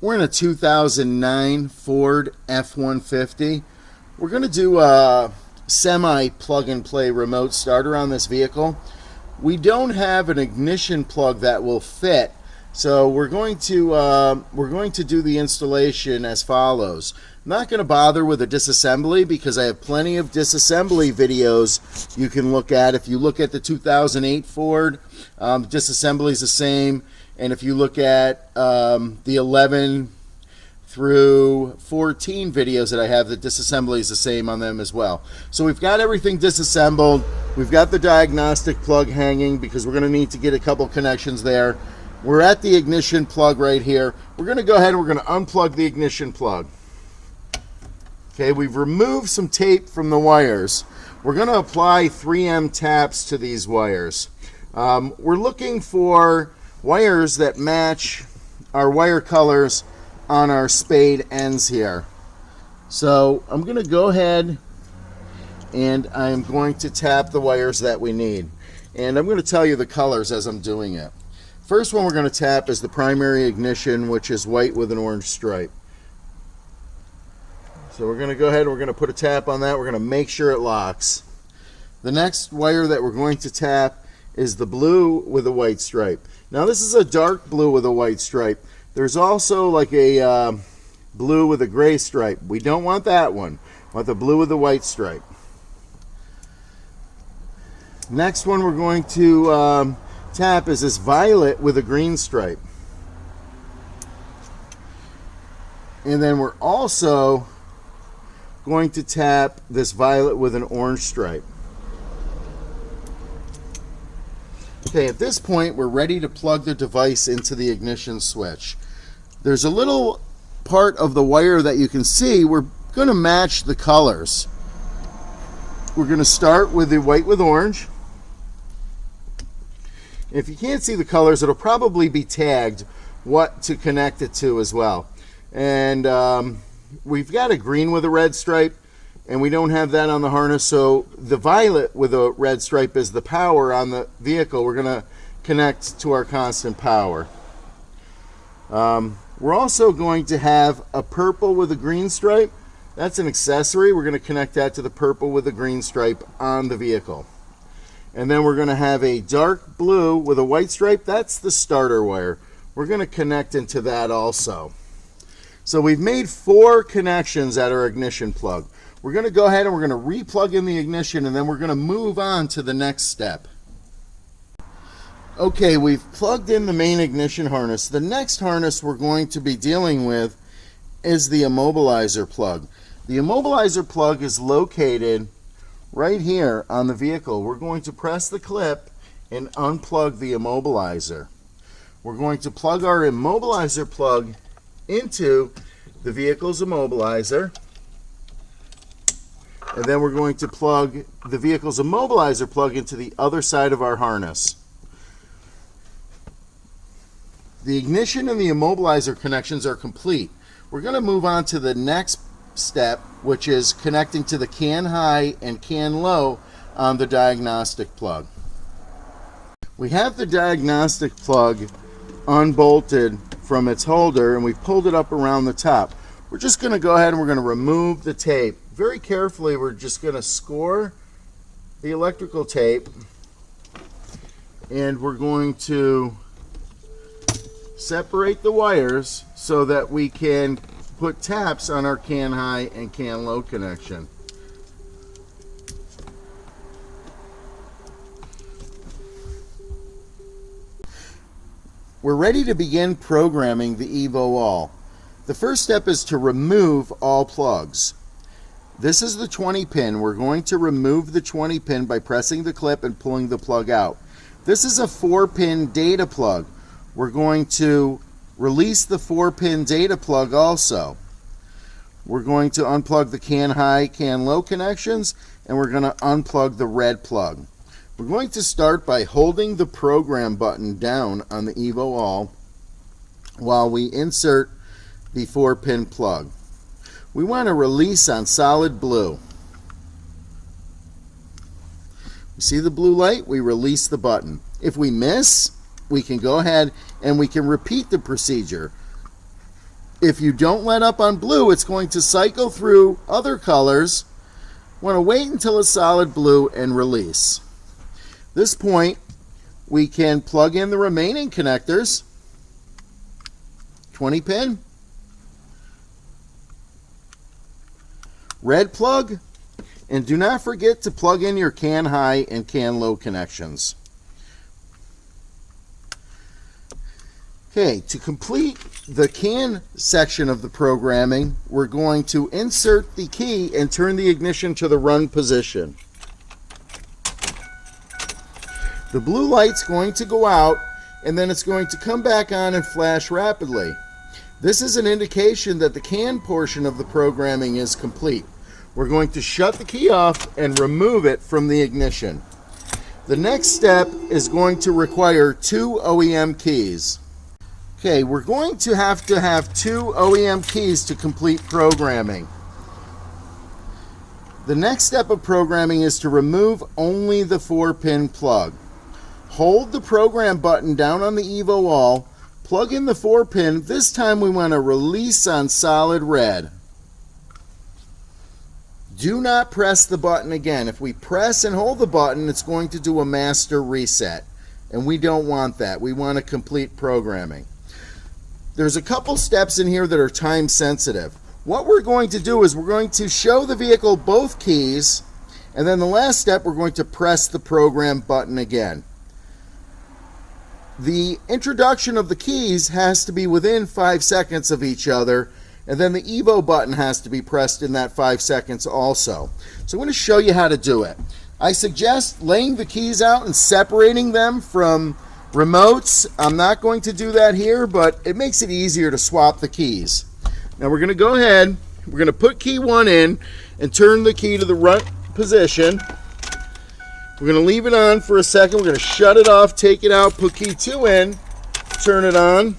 We're in a 2009 Ford F150. We're going to do a semi plug-and-play remote starter on this vehicle. We don't have an ignition plug that will fit, so we're going to do the installation as follows. I'm not going to bother with a disassembly because I have plenty of disassembly videos you can look at. If you look at the 2008 Ford, disassembly is the same. And if you look at the 11 through 14 videos that I have, the disassembly is the same on them as well. So we've got everything disassembled. We've got the diagnostic plug hanging because we're going to need to get a couple connections there. We're at the ignition plug right here. We're going to go ahead and we're going to unplug the ignition plug. Okay, we've removed some tape from the wires. We're going to apply 3M taps to these wires. We're looking for wires that match our wire colors on our spade ends here. So I'm going to go ahead and I'm going to tap the wires that we need. And I'm going to tell you the colors as I'm doing it. First one we're going to tap is the primary ignition, which is white with an orange stripe. So we're going to go ahead and we're going to put a tap on that. We're going to make sure it locks. The next wire that we're going to tap is the blue with a white stripe. Now this is a dark blue with a white stripe. There's also like a blue with a gray stripe. We don't want that one. We want the blue with the white stripe. Next one we're going to tap is this violet with a green stripe. And then we're also going to tap this violet with an orange stripe. Okay, at this point we're ready to plug the device into the ignition switch. There's a little part of the wire that you can see. We're going to match the colors. We're going to start with the white with orange. If you can't see the colors, it'll probably be tagged what to connect it to as well. And we've got a green with a red stripe, and we don't have that on the harness, so the violet with a red stripe is the power on the vehicle. We're going to connect to our constant power. We're also going to have a purple with a green stripe. That's an accessory. We're going to connect that to the purple with a green stripe on the vehicle. And then we're going to have a dark blue with a white stripe. That's the starter wire. We're going to connect into that also. So we've made 4 connections at our ignition plug. We're going to go ahead and we're going to re-plug in the ignition, and then we're going to move on to the next step. Okay, we've plugged in the main ignition harness. The next harness we're going to be dealing with is the immobilizer plug. The immobilizer plug is located right here on the vehicle. We're going to press the clip and unplug the immobilizer. We're going to plug our immobilizer plug into the vehicle's immobilizer. And then we're going to plug the vehicle's immobilizer plug into the other side of our harness. The ignition and the immobilizer connections are complete. We're going to move on to the next step, which is connecting to the can high and can low on the diagnostic plug. We have the diagnostic plug unbolted from its holder, and we've pulled it up around the top. We're just going to go ahead and we're going to remove the tape. Very carefully, we're just going to score the electrical tape, and we're going to separate the wires so that we can put taps on our can high and can low connection. We're ready to begin programming the EVO-ALL. The first step is to remove all plugs. This is the 20 pin. We're going to remove the 20 pin by pressing the clip and pulling the plug out. This is a 4-pin data plug. We're going to release the 4-pin data plug also. We're going to unplug the can high, can low connections, and we're going to unplug the red plug. We're going to start by holding the program button down on the EVO-ALL while we insert the 4-pin plug. We want to release on solid blue. You see the blue light? We release the button. If we miss, we can go ahead and we can repeat the procedure. If you don't let up on blue, it's going to cycle through other colors. Want to wait until it's solid blue and release. This point, we can plug in the remaining connectors. 20 pin. Red plug. And do not forget to plug in your CAN high and CAN low connections. Okay, to complete the CAN section of the programming, we're going to insert the key and turn the ignition to the run position. The blue light's going to go out, and then it's going to come back on and flash rapidly. This is an indication that the CAN portion of the programming is complete. We're going to shut the key off and remove it from the ignition. The next step is going to require 2 OEM keys. Okay, we're going to have 2 OEM keys to complete programming. The next step of programming is to remove only the 4-pin plug. Hold the program button down on the EVO-ALL, plug in the 4-pin. This time we want to release on solid red. Do not press the button again. If we press and hold the button, it's going to do a master reset, and we don't want that. We want to complete programming. There's a couple steps in here that are time sensitive. What we're going to do is we're going to show the vehicle both keys, and then the last step, we're going to press the program button again. The introduction of the keys has to be within 5 seconds of each other, and then the EVO button has to be pressed in that 5 seconds also. So I'm going to show you how to do it. I suggest laying the keys out and separating them from remotes. I'm not going to do that here, but it makes it easier to swap the keys. Now we're going to go ahead, we're going to put key 1 in and turn the key to the run position. We're going to leave it on for a second. We're going to shut it off, take it out, put key 2 in, turn it on.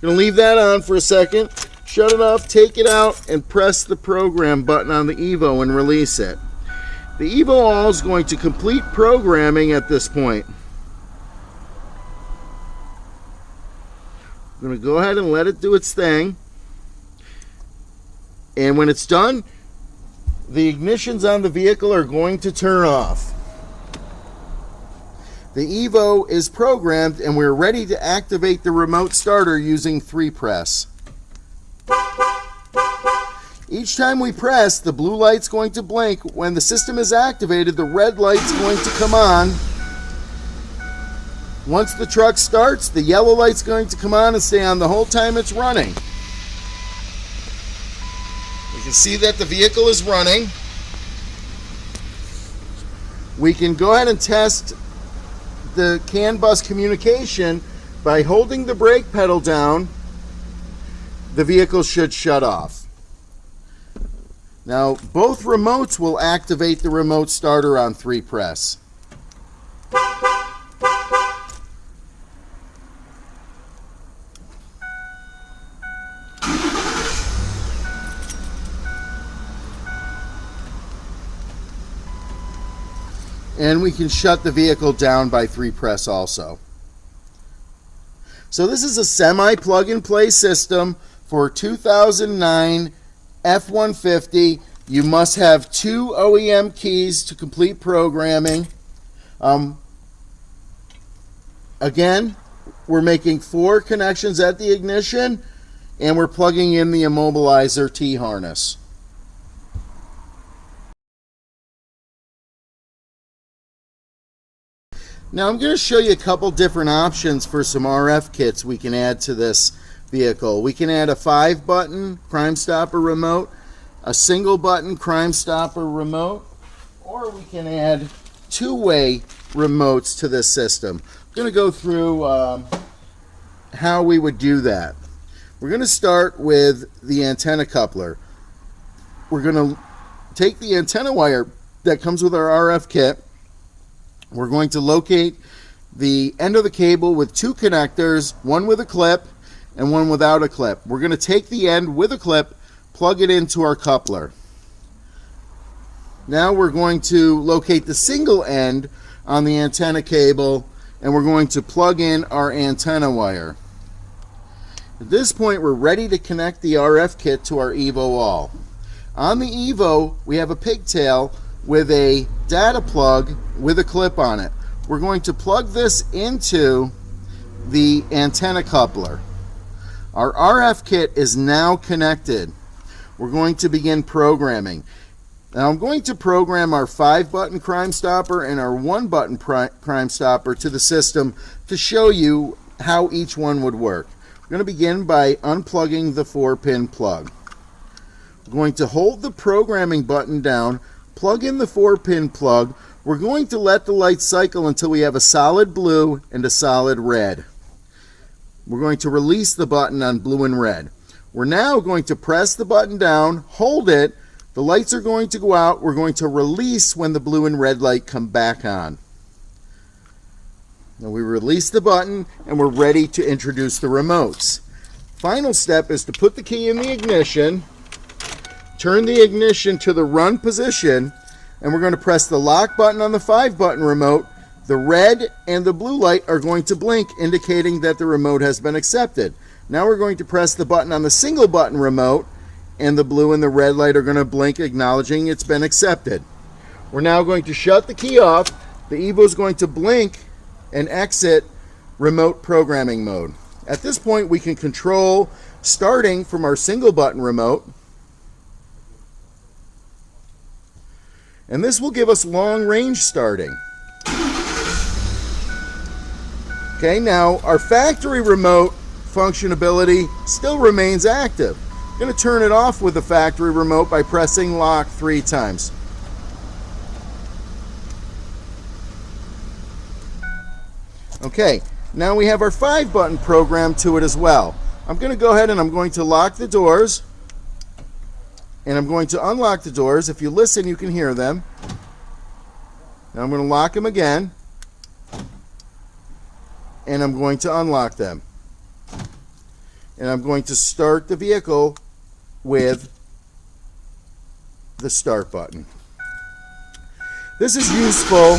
Going to leave that on for a second, shut it off, take it out, and press the program button on the EVO and release it. The EVO-ALL is going to complete programming at this point. I'm going to go ahead and let it do its thing. And when it's done, the ignitions on the vehicle are going to turn off. The EVO is programmed, and we're ready to activate the remote starter using 3-press. Each time we press, the blue light's going to blink. When the system is activated, the red light's going to come on. Once the truck starts, the yellow light's going to come on and stay on the whole time it's running. You can see that the vehicle is running. We can go ahead and test the CAN bus communication by holding the brake pedal down. The vehicle should shut off. Now, both remotes will activate the remote starter on 3-press. And we can shut the vehicle down by 3-press also. So this is a semi-plug-and-play system for 2009 F-150. You must have 2 OEM keys to complete programming. Again, we're making 4 connections at the ignition, and we're plugging in the immobilizer T-harness. Now I'm going to show you a couple different options for some RF kits we can add to this vehicle. We can add a 5-button Crime Stopper remote, a single-button Crime Stopper remote, or we can add 2-way remotes to this system. I'm going to go through how we would do that. We're going to start with the antenna coupler. We're going to take the antenna wire that comes with our RF kit. We're going to locate the end of the cable with 2 connectors, one with a clip and one without a clip. We're going to take the end with a clip, plug it into our coupler. Now we're going to locate the single end on the antenna cable, and we're going to plug in our antenna wire. At this point, we're ready to connect the RF kit to our EVO-ALL. On the EVO, we have a pigtail with a data plug with a clip on it. We're going to plug this into the antenna coupler. Our RF kit is now connected. We're going to begin programming. Now I'm going to program our 5-button crime stopper and our 1-button crime stopper to the system to show you how each one would work. We're going to begin by unplugging the 4-pin plug. We're going to hold the programming button down, plug in the 4-pin plug. We're going to let the light cycle until we have a solid blue and a solid red. We're going to release the button on blue and red. We're now going to press the button down, hold it, the lights are going to go out, we're going to release when the blue and red light come back on. Now we release the button and we're ready to introduce the remotes. Final step is to put the key in the ignition, turn the ignition to the run position, and we're going to press the lock button on the 5-button remote. The red and the blue light are going to blink, indicating that the remote has been accepted. Now we're going to press the button on the single button remote, and the blue and the red light are going to blink, acknowledging it's been accepted. We're now going to shut the key off. The EVO is going to blink and exit remote programming mode. At this point, we can control starting from our single button remote, and this will give us long range starting. Okay, now our factory remote functionality still remains active. I'm going to turn it off with the factory remote by pressing lock 3 times. Okay, now we have our 5-button program to it as well. I'm going to go ahead and I'm going to lock the doors, and I'm going to unlock the doors. If you listen, you can hear them. Now I'm going to lock them again, and I'm going to unlock them. And I'm going to start the vehicle with the start button. This is useful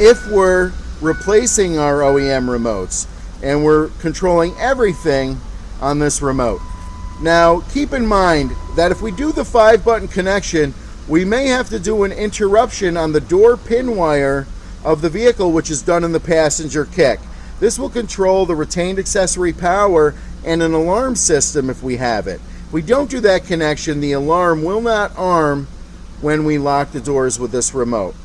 if we're replacing our OEM remotes and we're controlling everything on this remote. Now keep in mind that if we do the 5-button connection, we may have to do an interruption on the door pin wire of the vehicle, which is done in the passenger kick. This will control the retained accessory power and an alarm system if we have it. If we don't do that connection, the alarm will not arm when we lock the doors with this remote.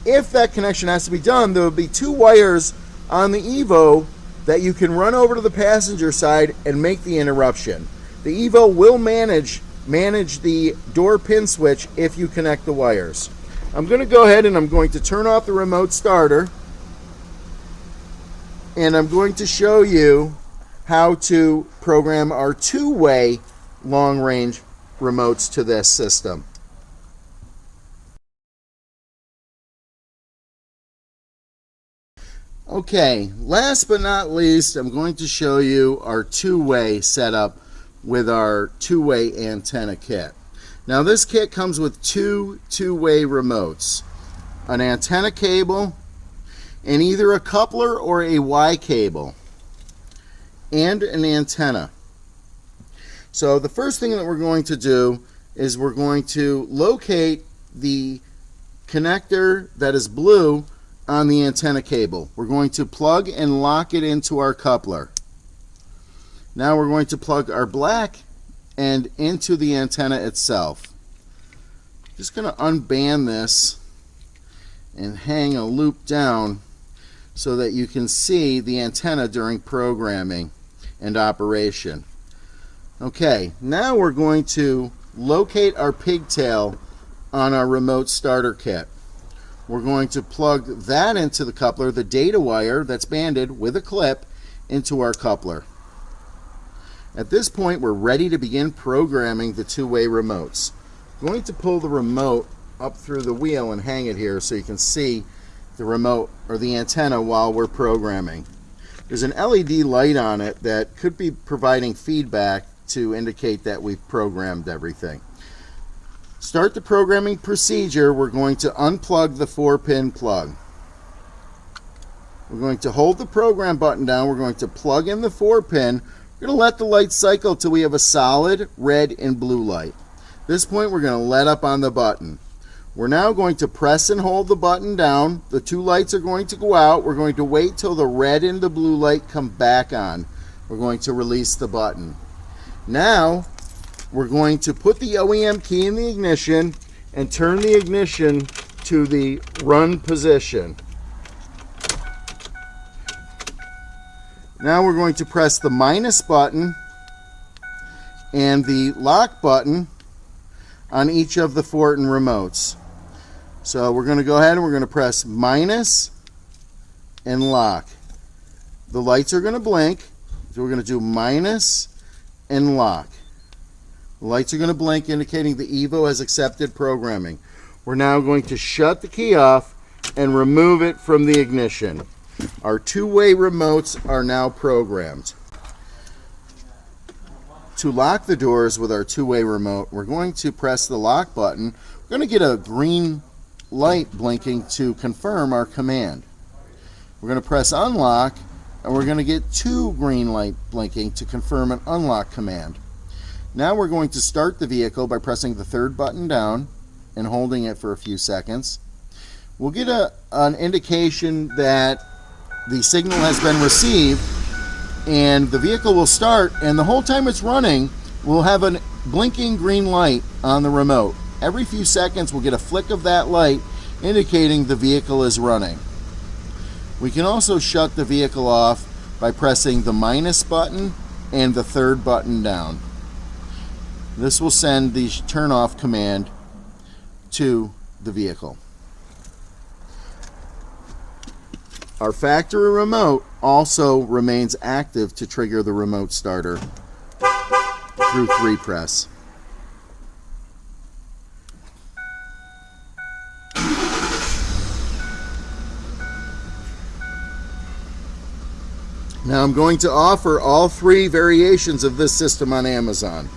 If that connection has to be done, there will be 2 wires on the EVO that you can run over to the passenger side and make the interruption. The EVO will manage the door pin switch if you connect the wires. I'm going to go ahead and I'm going to turn off the remote starter, and I'm going to show you how to program our 2-way long-range remotes to this system. Okay, last but not least, I'm going to show you our 2-way setup with our 2-way antenna kit. Now this kit comes with 2 2-way remotes, an antenna cable, and either a coupler or a Y cable, and an antenna. So the first thing that we're going to do is we're going to locate the connector that is blue on the antenna cable. We're going to plug and lock it into our coupler. Now we're going to plug our black end into the antenna itself. Just going to unband this and hang a loop down so that you can see the antenna during programming and operation. Okay, now we're going to locate our pigtail on our remote starter kit. We're going to plug that into the coupler, the data wire that's banded with a clip into our coupler. At this point, we're ready to begin programming the 2-way remotes. I'm going to pull the remote up through the wheel and hang it here so you can see the remote or the antenna while we're programming. There's an LED light on it that could be providing feedback to indicate that we've programmed everything. Start the programming procedure. We're going to unplug the 4-pin plug. We're going to hold the program button down. We're going to plug in the 4-pin. We're going to let the light cycle till we have a solid red and blue light. At this point, we're going to let up on the button. We're now going to press and hold the button down. The 2 lights are going to go out. We're going to wait till the red and the blue light come back on. We're going to release the button. Now, we're going to put the OEM key in the ignition and turn the ignition to the run position. Now we're going to press the minus button and the lock button on each of the Fortin remotes. So we're going to go ahead and we're going to press minus and lock. The lights are going to blink, so we're going to do minus and lock. The lights are going to blink, indicating the EVO has accepted programming. We're now going to shut the key off and remove it from the ignition. Our 2-way remotes are now programmed. To lock the doors with our 2-way remote, we're going to press the lock button. We're going to get a green light blinking to confirm our command. We're going to press unlock, and we're going to get 2 green light blinking to confirm an unlock command. Now we're going to start the vehicle by pressing the 3rd button down and holding it for a few seconds. We'll get an indication that the signal has been received, and the vehicle will start, and the whole time it's running, we'll have a blinking green light on the remote. Every few seconds we'll get a flick of that light indicating the vehicle is running. We can also shut the vehicle off by pressing the minus button and the 3rd button down. This will send the turn off command to the vehicle. Our factory remote also remains active to trigger the remote starter through 3 press. Now I'm going to offer all 3 variations of this system on Amazon.